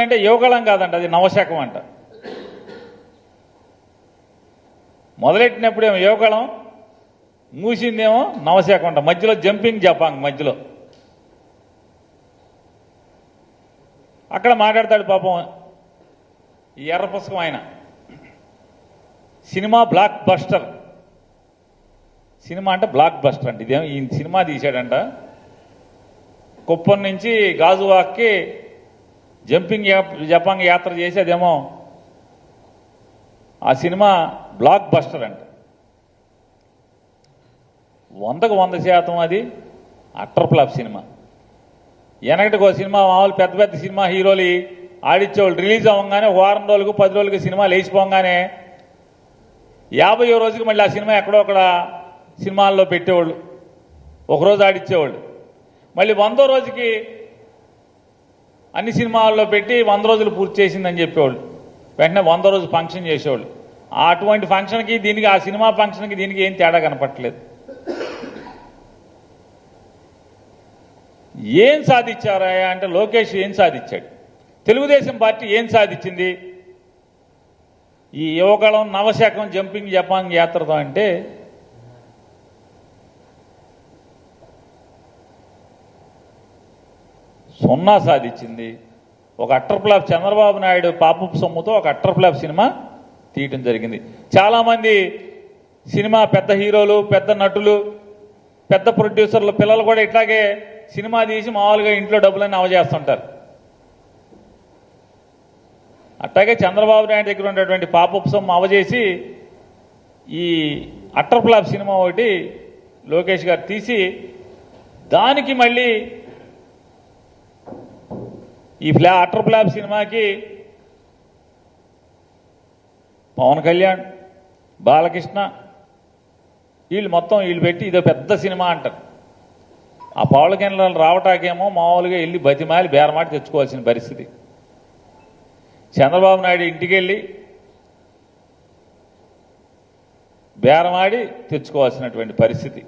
అంటే యువగళం కాదంట, అది నవశకం అంట. మొదలెట్టినప్పుడేమో యువగళం, మూసిందేమో నవశకం అంట. మధ్యలో జంపింగ్ జపాంగ్ మధ్యలో. అక్కడ మాట్లాడతాడు పాపం ఈ ఎర్ర పుస్తకం ఆయన. Cinema block buster. సినిమా అంటే బ్లాక్ బస్టర్ అంటే ఇదేమో ఈ సినిమా తీశాడంట. కుప్పం నుంచి గాజువాక్కి జంపింగ్ జపాంగ్ యాత్ర చేసి అదేమో ఆ సినిమా బ్లాక్ బస్టర్ అంట. 100కు 100% అది అట్టర్ ఫ్లాప్ సినిమా. వెనకటికి ఒక సినిమా మామూలు పెద్ద పెద్ద సినిమా హీరోలు ఆడిచ్చేవాళ్ళు. రిలీజ్ అవ్వగానే వారం రోజులకు 10 రోజులకి సినిమా లేచిపోగానే 50వ రోజుకి మళ్ళీ ఆ సినిమా ఎక్కడో అక్కడ సినిమాల్లో పెట్టేవాళ్ళు, ఒకరోజు ఆడిచ్చేవాళ్ళు. మళ్ళీ 100వ రోజుకి అన్ని సినిమాల్లో పెట్టి 100 రోజులు పూర్తి చేసిందని చెప్పేవాళ్ళు. వెంటనే 100వ రోజు ఫంక్షన్ చేసేవాళ్ళు. అటువంటి ఫంక్షన్కి దీనికి, ఆ సినిమా ఫంక్షన్కి దీనికి ఏం తేడా కనపట్లేదు. ఏం సాధించారా అంటే లోకేష్ ఏం సాధించాడు? తెలుగుదేశం పార్టీ ఏం సాధించింది ఈ యువగళం నవశకం జంపింగ్ జపాంగ్ యాత్రతో అంటే? సున్నా సాధించింది. ఒక అట్టర్ ఫ్లాప్ చంద్రబాబు నాయుడు పాపపు సొమ్ముతో ఒక అట్టర్ ఫ్లాప్ సినిమా తీయటం జరిగింది. చాలామంది సినిమా పెద్ద హీరోలు, పెద్ద నటులు, పెద్ద ప్రొడ్యూసర్లు పిల్లలు కూడా ఇట్లాగే సినిమా తీసి మామూలుగా ఇంట్లో డబ్బులన్నీ అవజేస్తుంటారు. అట్లాగే చంద్రబాబు నాయుడు దగ్గర ఉన్నటువంటి పాపపు సొమ్ము అవజేసి ఈ అట్టర్ ఫ్లాప్ సినిమా ఒకటి లోకేష్ గారు తీసి దానికి మళ్ళీ ఈ అట్టర్ ఫ్లాప్ సినిమాకి పవన్ కళ్యాణ్, బాలకృష్ణ వీళ్ళు మొత్తం వీళ్ళు పెట్టి ఇదో పెద్ద సినిమా అంటారు. ఆ పవన్ కళ్యాణ్ రావటాకేమో మామూలుగా వెళ్ళి బతిమాలి బేరమాటి తెచ్చుకోవాల్సిన పరిస్థితి. చంద్రబాబు నాయుడు ఇంటికి వెళ్ళి బేరమాడి తెచ్చుకోవాల్సినటువంటి పరిస్థితి.